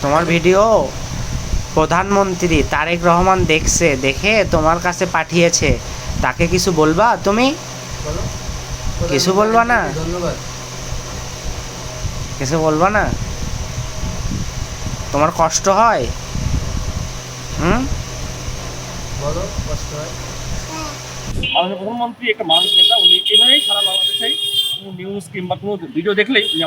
তোমার ভিডিও প্রধানমন্ত্রী তারেক রহমান দেখছে, দেখে তোমার কাছে পাঠিয়েছে, তাকে কিছু বলবা তুমি? কিছু বলবা না? ধন্যবাদ। কিছু বলবা না? তোমার কষ্ট হয়? বলো, কষ্ট হয়। মাননীয় প্রধানমন্ত্রী একটা মানুষ নেতা, উনি এভাবেই সারা বাংলাদেশে কোনো নিউজ কিংবা কোনো ভিডিও দেখলেই উনি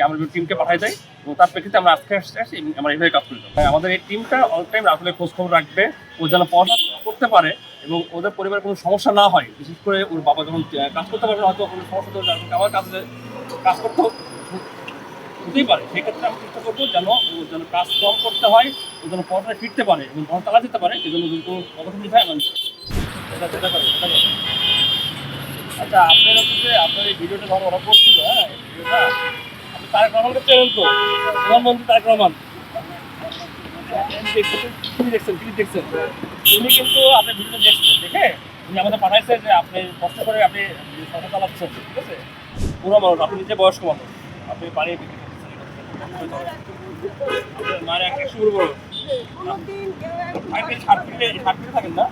আমাদের টিমকে পাঠাই দেয় এবং তার প্রেক্ষিতে আমরা আজকে আসছি আমরা এইভাবে কাজ করি। আমাদের এই টিমটা অল টাইম আসলে খোঁজখবর রাখবে, ও যেন পড়াশোনা করতে পারে এবং ওদের পরিবারের কোনো সমস্যা না হয়। বিশেষ করে ওর বাবা যখন কাজ করতে পারবে, হয়তো কোনো সমস্যা আমার কাজ করতে হতেই পারে, সেক্ষেত্রে আমি চেষ্টা করবো যেন ও যেন কাজ কম করতে হয়, ও যেন পড়াশোনায় ফিরতে পারে এবং পড়া চালা যেতে পারে, এই জন্য যদি কোনো পদক্ষেপ নিতে হয় আচ্ছা, আপনার এই ভিডিওটা ধরো ওরা করছিল, হ্যাঁ ভিডিওটা আপনি তারেক রহমানকে চেনেন তো, প্রধানমন্ত্রী তারেক রহমান দেখছেন উনি কিন্তু আপনার ভিডিওটা দেখছেন, দেখে উনি আমাদের পাঠাইছে যে আপনি কষ্ট করে আপনি সংসার চালাচ্ছেন, ঠিক আছে? পুরো মানুষ, আপনি নিজে বয়স্ক মানুষ, আপনি পানি বিক্রি করতেছেন, মায়ের একটা শুরু বড় ষাট ফিটে থাকেন না?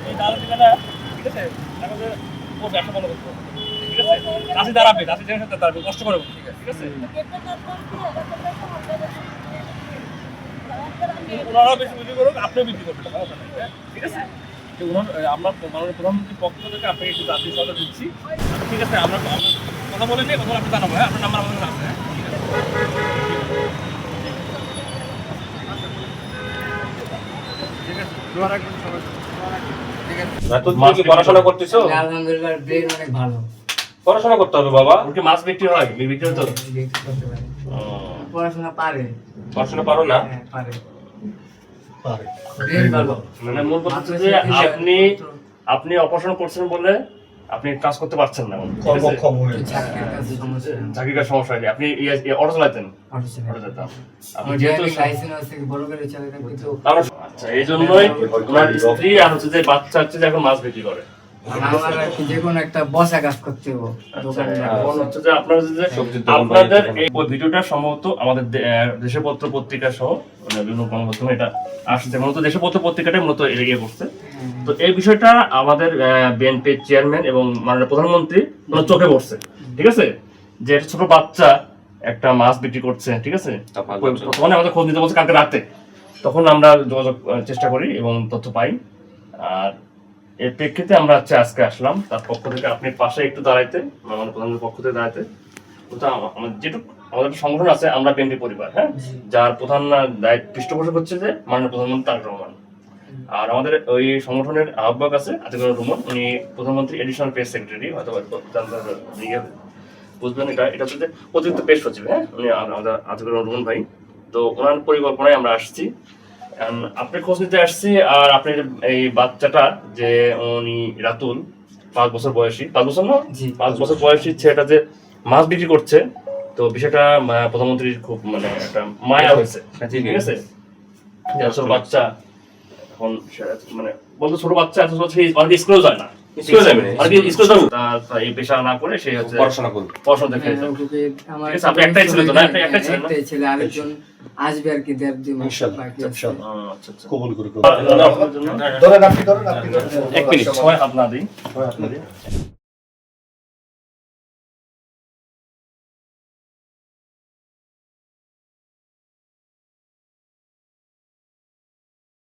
এই দাঁড়া দিবে না, ঠিক আছে? ও ব্যবসা ভালো করতে হবে, ঠিক আছে? চাষি দাঁড়াবে, চাষি জেনে সাথে দাঁড়াবে, কষ্ট করে, ঠিক আছে? ওনারাও বেশি বিক্রি করুক, আপনিও বিক্রি করবেন, ঠিক আছে? আমরা মাননীয় প্রধানমন্ত্রীর পক্ষ থেকে আপনাকে একটু জাতীয় সহায়তা দিচ্ছি, ঠিক আছে? আমরা কথা বলে নিয়ে কথা আপনি জানাবো, হ্যাঁ? আপনার নাম্বার আমাদের আছে, হ্যাঁ? ঠিক আছে, দোয়া রাখবেন সবাই। পড়াশোনা করতেছো? আলহামদুলিল্লাহ, ব্রেন অনেক ভালো। পড়াশোনা করতে হবে বাবা। ওকে মাছ বিক্রি হয়, বিক্রি হতো। পড়াশোনা পারে। পড়াশোনা পারো না? হ্যাঁ, পারে। ব্রেন ভালো। মানে মূল কথা হচ্ছে যে আপনি অপারেশন করছেন বলে আপনি কাজ করতে পারছেন না। চাকরির সমস্যা হয়নি। আপনি অটো চালাতেন? আপনি যেহেতু আচ্ছা, এই জন্যই ওনার স্ত্রী আর হচ্ছে যে বাচ্চা হচ্ছে যে এখন মাছ বিক্রি করে। আপনাদের এই ভিডিওটা সম্ভবত আমাদের দেশের পত্র পত্রিকা সহ বিভিন্ন গণমাধ্যমে এটা আসছে, মূলত দেশের পত্র পত্রিকাটাই মূলত এগিয়ে করছে। তো এই বিষয়টা আমাদের বিএনপির চেয়ারম্যান এবং মাননীয় প্রধানমন্ত্রী চোখে পড়ছে, ঠিক আছে? যে একটা ছোট বাচ্চা একটা মাছ বিক্রি করছে, ঠিক আছে? প্রথমে আমাদের খোঁজ নিতে বলছে কালকে রাতে, তখন আমরা যোগাযোগ চেষ্টা করি এবং তথ্য পাই। আর এর প্রেক্ষিতে আমরা আজকে আসলাম তার পক্ষ থেকে, আপনি পাশে একটু দাঁড়াইতে, আমাদের প্রধানমন্ত্রীর পক্ষ থেকে দাঁড়াইতে। যেটুকু আমাদের সংগঠন আছে, আমরা বিএনপি পরিবার, হ্যাঁ, যার প্রধান পৃষ্ঠপোষক হচ্ছে যে মাননীয় প্রধানমন্ত্রী তারেক রহমান। আর আমাদের ওই সংগঠনের আহ্বায়ক আছে আতিকুর রহমান, উনি প্রধানমন্ত্রী এডিশনাল প্রেস সেক্রেটারি, হয়তো বুঝবেন। এটা হচ্ছে অতিরিক্ত প্রেস সচিব, হ্যাঁ, উনি আমাদের আতিকুর রহমান ভাই। তো ওনার পরিকল্পনায় আমরা আসছি, আপনার খোঁজ নিতে আসছি। আর আপনার এই বাচ্চাটা যে উনি রাতুল, 5 বছর বয়সী, 5 বছর না, 5 বছর বয়সী ছেলেটা যে মাছ বিক্রি করছে, তো বিষয়টা প্রধানমন্ত্রীর খুব মানে একটা মায়া হয়েছে, ঠিক আছে? ছোট বাচ্চা এখন মানে বলতে ছোট বাচ্চা এত ছোট অনেক স্কুল যায় না, এই পেশা না করে সে হচ্ছে পড়াশোনা করবে, পড়াশোনা দেখে। আপনি একটাই ছিল তো না? একটাই ছেলে, আরেকজন আসবে আর কি, ইনশাআল্লাহ। আচ্ছা, কবুল করুন। 1 মিনিট, সবাই হাত না দিই।